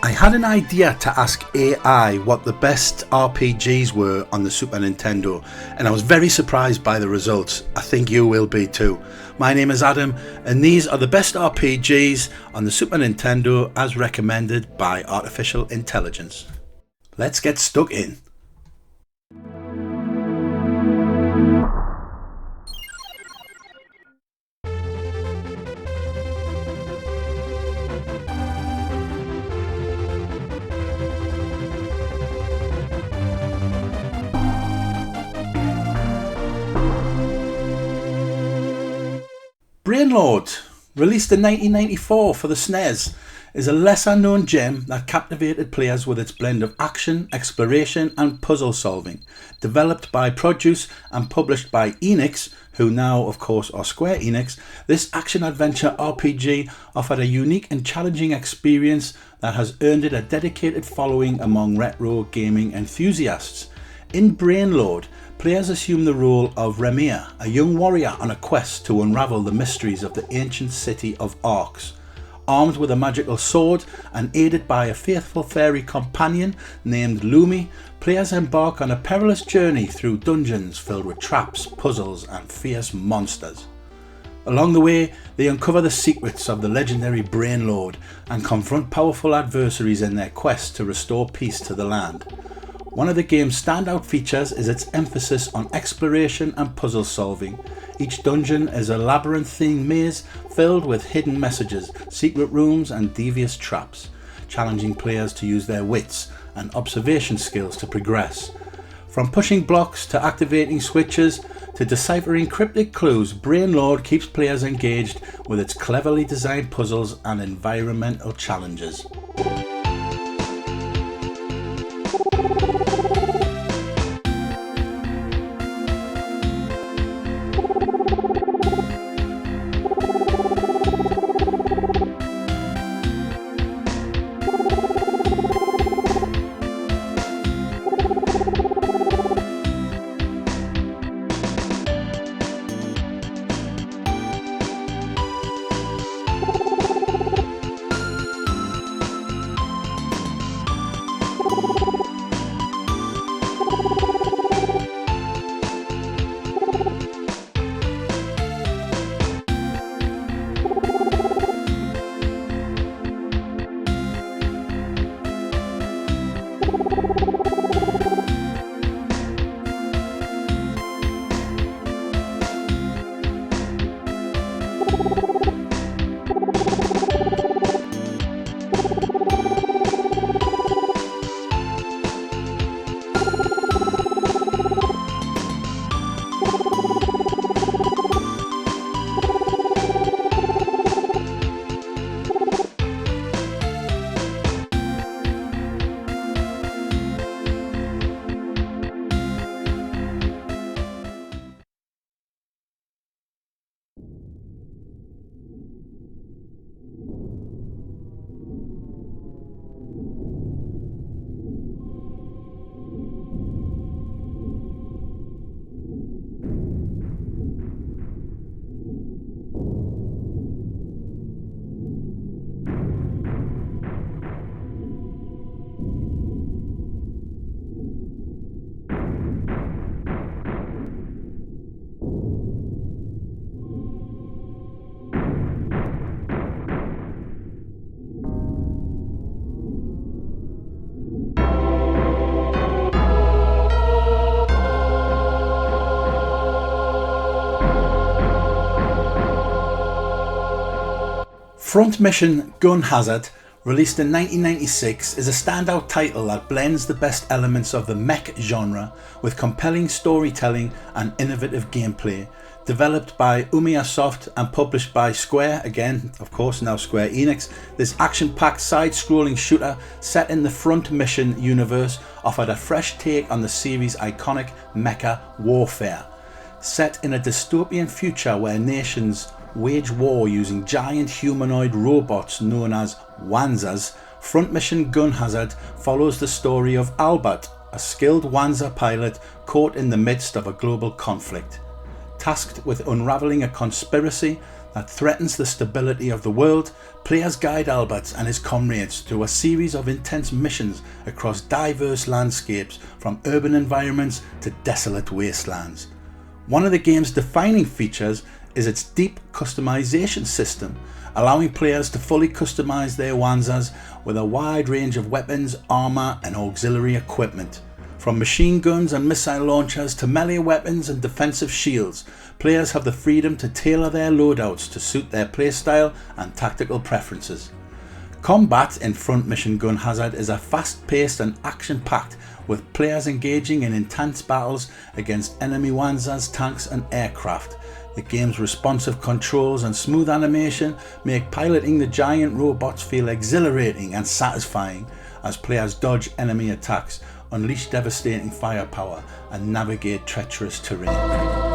I had an idea to ask AI what the best RPGs were on the Super Nintendo, and I was very surprised by the results. I think you will be too. My name is Adam, and these are the best RPGs on the Super Nintendo as recommended by artificial intelligence. Let's get stuck in. Brainlord, released in 1994 for the SNES, is a lesser known gem that captivated players with its blend of action, exploration and puzzle solving. Developed by Produce and published by Enix, who now of course are Square Enix, this action-adventure RPG offered a unique and challenging experience that has earned it a dedicated following among retro gaming enthusiasts. In Brainlord, players assume the role of Remir, a young warrior on a quest to unravel the mysteries of the ancient city of Arx. Armed with a magical sword and aided by a faithful fairy companion named Lumi, players embark on a perilous journey through dungeons filled with traps, puzzles and fierce monsters. Along the way, they uncover the secrets of the legendary Brainlord and confront powerful adversaries in their quest to restore peace to the land. One of the game's standout features is its emphasis on exploration and puzzle solving. Each dungeon is a labyrinthine maze filled with hidden messages, secret rooms and devious traps, challenging players to use their wits and observation skills to progress. From pushing blocks to activating switches to deciphering cryptic clues, Brainlord keeps players engaged with its cleverly designed puzzles and environmental challenges. Front Mission Gun Hazard, released in 1996, is a standout title that blends the best elements of the mech genre with compelling storytelling and innovative gameplay. Developed by Umeå Soft and published by Square, again of course now Square Enix, this action-packed side-scrolling shooter set in the Front Mission universe offered a fresh take on the series' iconic mecha warfare. Set in a dystopian future where nations wage war using giant humanoid robots known as Wanzas, Front Mission Gun Hazard follows the story of Albert, a skilled Wanza pilot caught in the midst of a global conflict. Tasked with unravelling a conspiracy that threatens the stability of the world, players guide Albert and his comrades through a series of intense missions across diverse landscapes, from urban environments to desolate wastelands. One of the game's defining features is its deep customization system, allowing players to fully customize their Wanzas with a wide range of weapons, armor and auxiliary equipment. From machine guns and missile launchers to melee weapons and defensive shields, players have the freedom to tailor their loadouts to suit their playstyle and tactical preferences. Combat in Front Mission Gun Hazard is a fast-paced and action-packed, with players engaging in intense battles against enemy Wanzas, tanks and aircraft. The game's responsive controls and smooth animation make piloting the giant robots feel exhilarating and satisfying as players dodge enemy attacks, unleash devastating firepower and navigate treacherous terrain.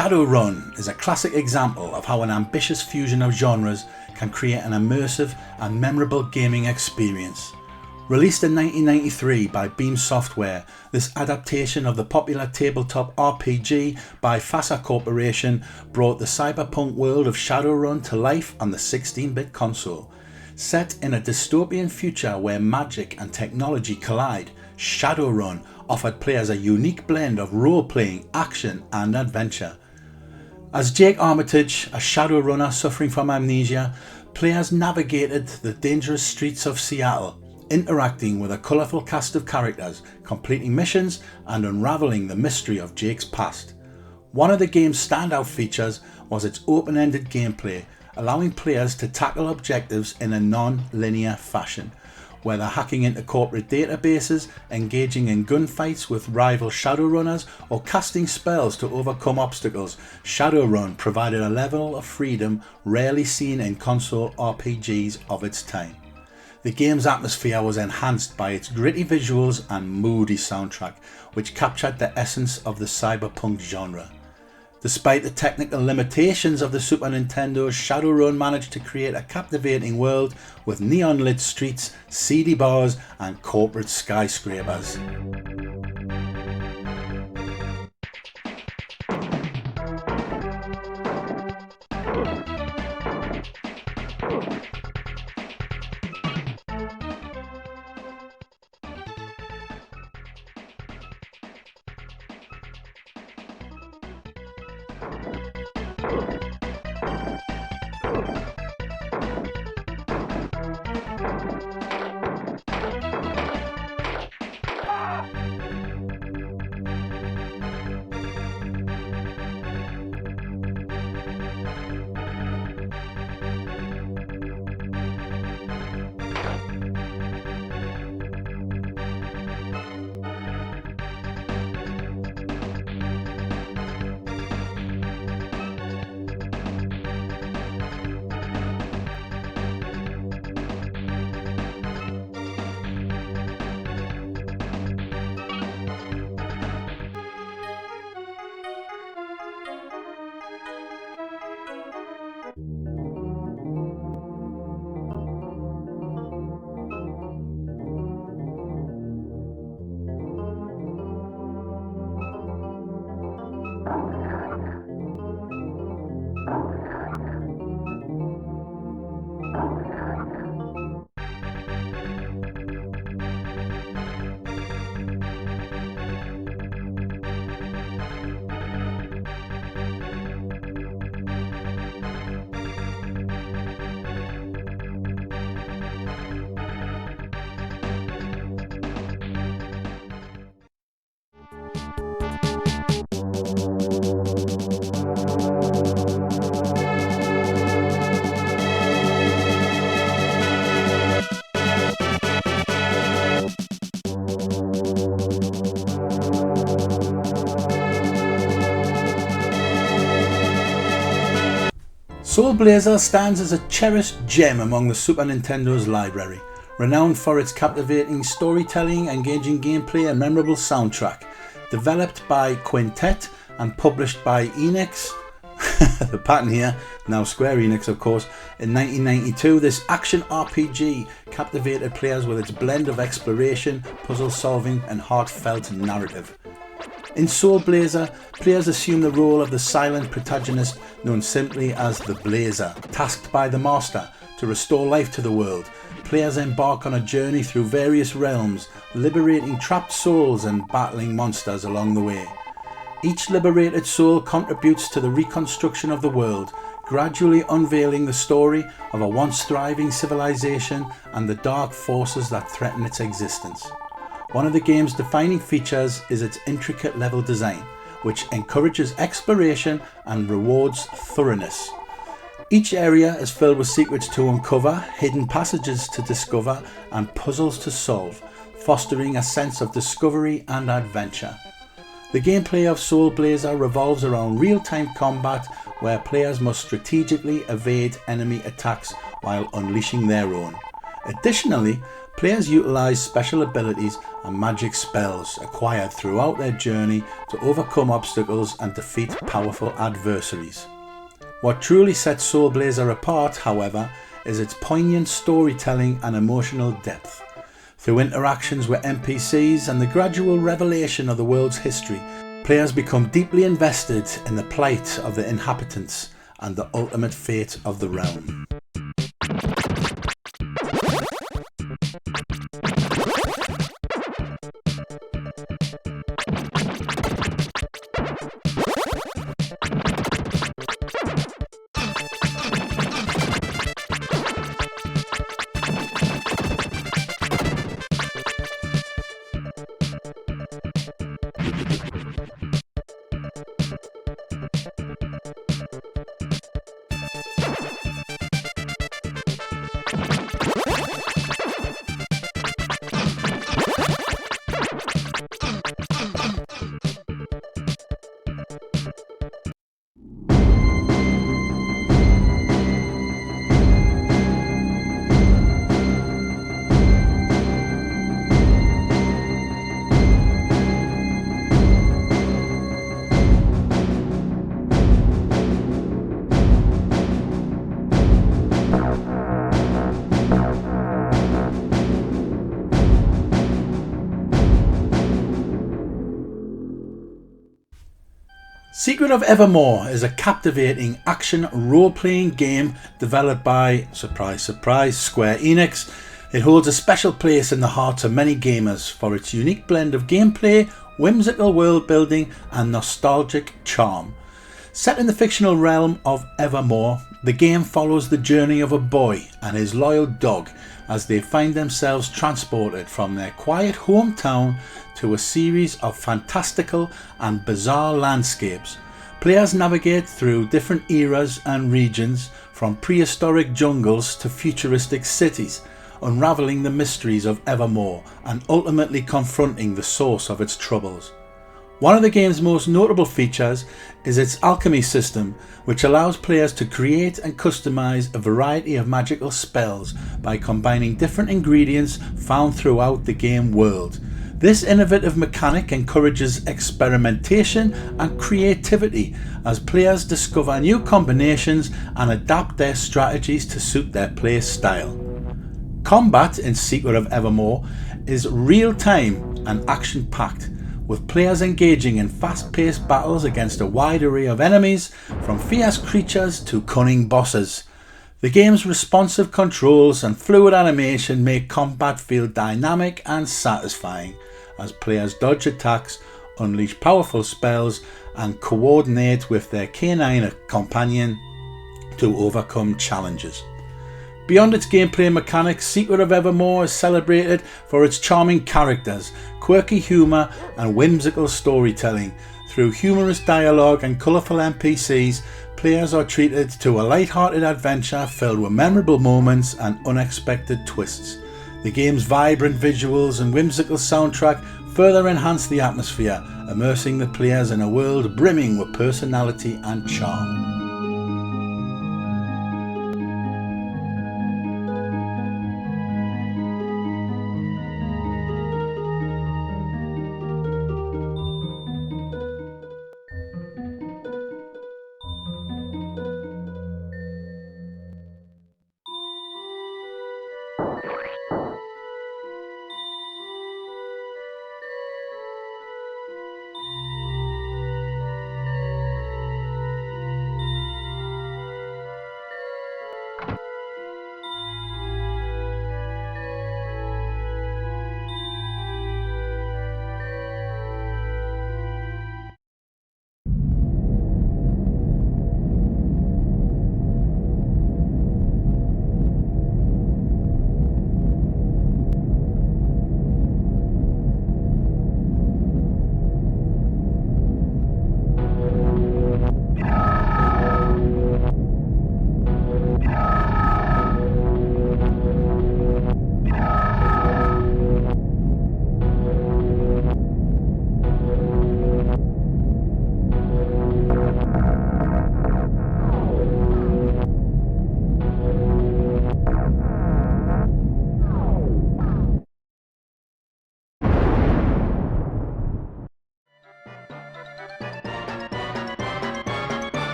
Shadowrun is a classic example of how an ambitious fusion of genres can create an immersive and memorable gaming experience. Released in 1993 by Beam Software, this adaptation of the popular tabletop RPG by FASA Corporation brought the cyberpunk world of Shadowrun to life on the 16-bit console. Set in a dystopian future where magic and technology collide, Shadowrun offered players a unique blend of role-playing, action and adventure. As Jake Armitage, a Shadowrunner suffering from amnesia, players navigated the dangerous streets of Seattle, interacting with a colourful cast of characters, completing missions and unravelling the mystery of Jake's past. One of the game's standout features was its open-ended gameplay, allowing players to tackle objectives in a non-linear fashion. Whether hacking into corporate databases, engaging in gunfights with rival Shadowrunners, or casting spells to overcome obstacles, Shadowrun provided a level of freedom rarely seen in console RPGs of its time. The game's atmosphere was enhanced by its gritty visuals and moody soundtrack, which captured the essence of the cyberpunk genre. Despite the technical limitations of the Super Nintendo, Shadowrun managed to create a captivating world with neon-lit streets, seedy bars and corporate skyscrapers. Soul Blazer stands as a cherished gem among the Super Nintendo's library, renowned for its captivating storytelling, engaging gameplay and memorable soundtrack. Developed by Quintet and published by Enix, the pattern here, now Square Enix of course, in 1992, this action RPG captivated players with its blend of exploration, puzzle solving and heartfelt narrative. In Soul Blazer, players assume the role of the silent protagonist known simply as the Blazer. Tasked by the Master to restore life to the world, players embark on a journey through various realms, liberating trapped souls and battling monsters along the way. Each liberated soul contributes to the reconstruction of the world, gradually unveiling the story of a once thriving civilization and the dark forces that threaten its existence. One of the game's defining features is its intricate level design, which encourages exploration and rewards thoroughness. Each area is filled with secrets to uncover, hidden passages to discover, and puzzles to solve, fostering a sense of discovery and adventure. The gameplay of Soul Blazer revolves around real-time combat where players must strategically evade enemy attacks while unleashing their own. Additionally, players utilise special abilities and magic spells acquired throughout their journey to overcome obstacles and defeat powerful adversaries. What truly sets Soul Blazer apart, however, is its poignant storytelling and emotional depth. Through interactions with NPCs and the gradual revelation of the world's history, players become deeply invested in the plight of the inhabitants and the ultimate fate of the realm. Secret of Evermore is a captivating action role-playing game developed by, surprise surprise, Square Enix. It holds a special place in the hearts of many gamers for its unique blend of gameplay, whimsical world building and nostalgic charm. Set in the fictional realm of Evermore, the game follows the journey of a boy and his loyal dog as they find themselves transported from their quiet hometown to a series of fantastical and bizarre landscapes. Players navigate through different eras and regions, from prehistoric jungles to futuristic cities, unravelling the mysteries of Evermore and ultimately confronting the source of its troubles. One of the game's most notable features is its alchemy system, which allows players to create and customize a variety of magical spells by combining different ingredients found throughout the game world. This innovative mechanic encourages experimentation and creativity as players discover new combinations and adapt their strategies to suit their play style. Combat in Secret of Evermore is real-time and action-packed, with players engaging in fast-paced battles against a wide array of enemies, from fierce creatures to cunning bosses. The game's responsive controls and fluid animation make combat feel dynamic and satisfying as players dodge attacks, unleash powerful spells, and coordinate with their canine companion to overcome challenges. Beyond its gameplay mechanics, Secret of Evermore is celebrated for its charming characters, quirky humour and whimsical storytelling. Through humorous dialogue and colourful NPCs, players are treated to a light-hearted adventure filled with memorable moments and unexpected twists. The game's vibrant visuals and whimsical soundtrack further enhance the atmosphere, immersing the players in a world brimming with personality and charm.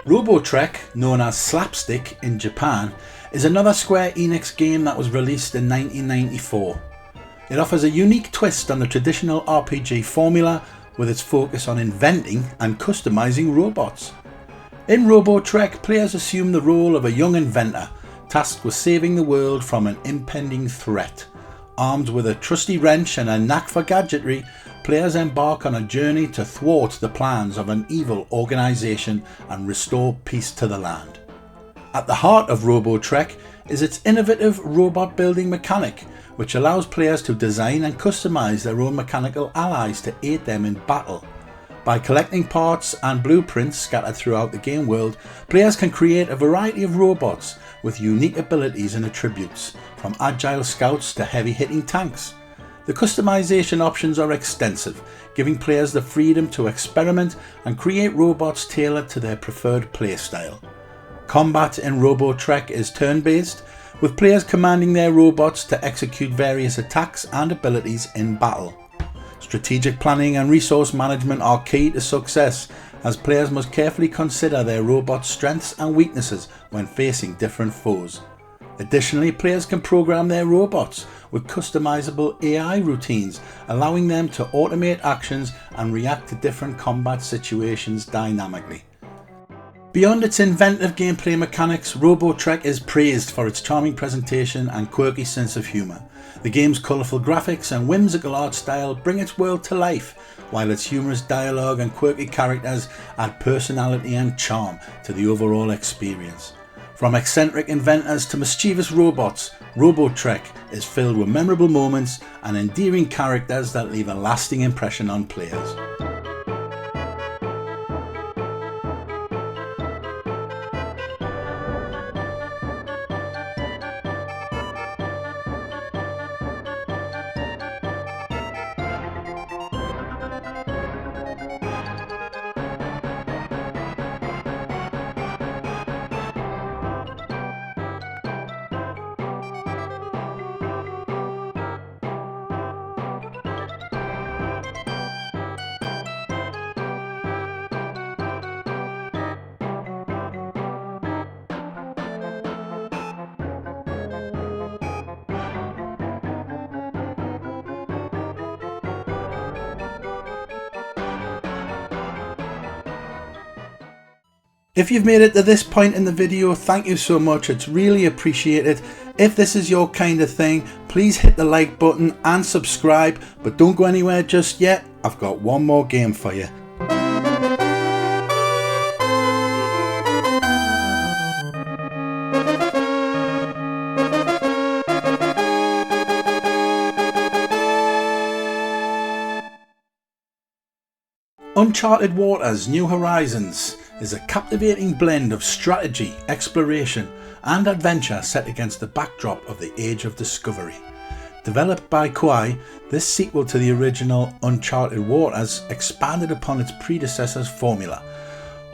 Robotrek, known as Slapstick in Japan, is another Square Enix game that was released in 1994. It offers a unique twist on the traditional RPG formula with its focus on inventing and customizing robots. In Robotrek, players assume the role of a young inventor tasked with saving the world from an impending threat. Armed with a trusty wrench and a knack for gadgetry, players embark on a journey to thwart the plans of an evil organisation and restore peace to the land. At the heart of Robotrek is its innovative robot building mechanic, which allows players to design and customise their own mechanical allies to aid them in battle. By collecting parts and blueprints scattered throughout the game world, players can create a variety of robots with unique abilities and attributes, from agile scouts to heavy-hitting tanks. The customization options are extensive, giving players the freedom to experiment and create robots tailored to their preferred playstyle. Combat in Robotrek is turn-based, with players commanding their robots to execute various attacks and abilities in battle. Strategic planning and resource management are key to success, as players must carefully consider their robot's strengths and weaknesses when facing different foes. Additionally, players can program their robots with customizable AI routines, allowing them to automate actions and react to different combat situations dynamically. Beyond its inventive gameplay mechanics, Robotrek is praised for its charming presentation and quirky sense of humour. The game's colourful graphics and whimsical art style bring its world to life, while its humorous dialogue and quirky characters add personality and charm to the overall experience. From eccentric inventors to mischievous robots, Robotrek is filled with memorable moments and endearing characters that leave a lasting impression on players. If you've made it to this point in the video, thank you so much, it's really appreciated. If this is your kind of thing, please hit the like button and subscribe, but don't go anywhere just yet, I've got one more game for you. Uncharted Waters: New Horizons is a captivating blend of strategy, exploration and adventure set against the backdrop of the Age of Discovery. Developed by Koei, this sequel to the original Uncharted Waters expanded upon its predecessor's formula,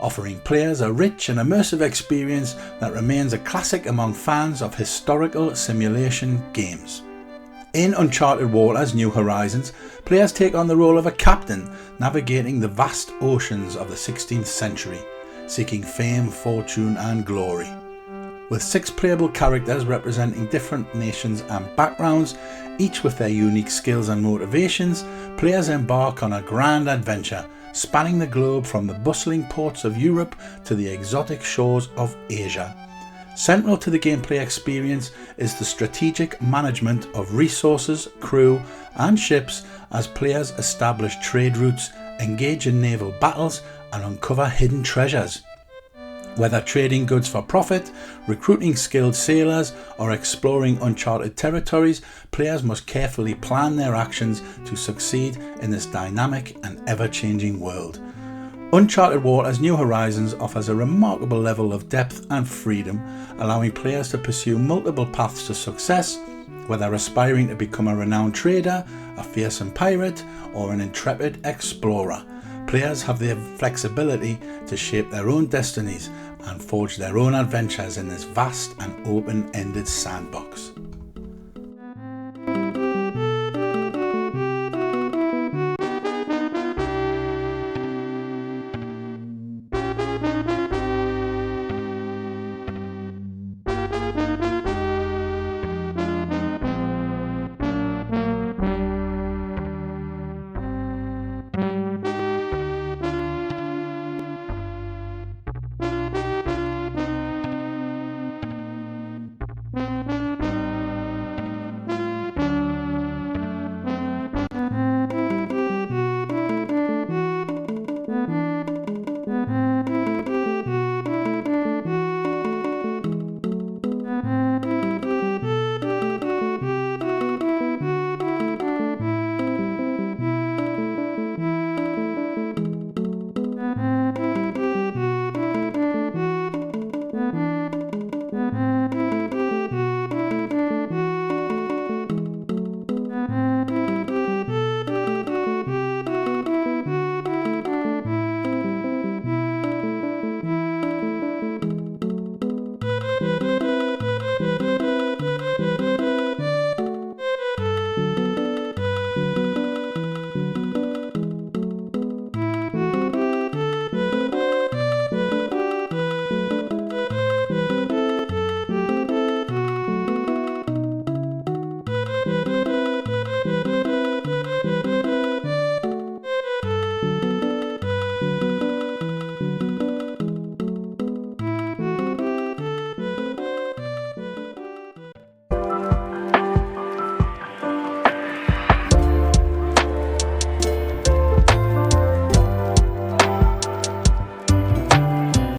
offering players a rich and immersive experience that remains a classic among fans of historical simulation games. In Uncharted Waters: New Horizons, players take on the role of a captain navigating the vast oceans of the 16th century, seeking fame, fortune and glory. With 6 playable characters representing different nations and backgrounds, each with their unique skills and motivations, players embark on a grand adventure spanning the globe from the bustling ports of Europe to the exotic shores of Asia. Central to the gameplay experience is the strategic management of resources, crew and ships as players establish trade routes, engage in naval battles and uncover hidden treasures. Whether trading goods for profit, recruiting skilled sailors or exploring uncharted territories, players must carefully plan their actions to succeed in this dynamic and ever-changing world. Uncharted Waters: New Horizons offers a remarkable level of depth and freedom, allowing players to pursue multiple paths to success, whether aspiring to become a renowned trader, a fearsome pirate, or an intrepid explorer. Players have the flexibility to shape their own destinies and forge their own adventures in this vast and open-ended sandbox.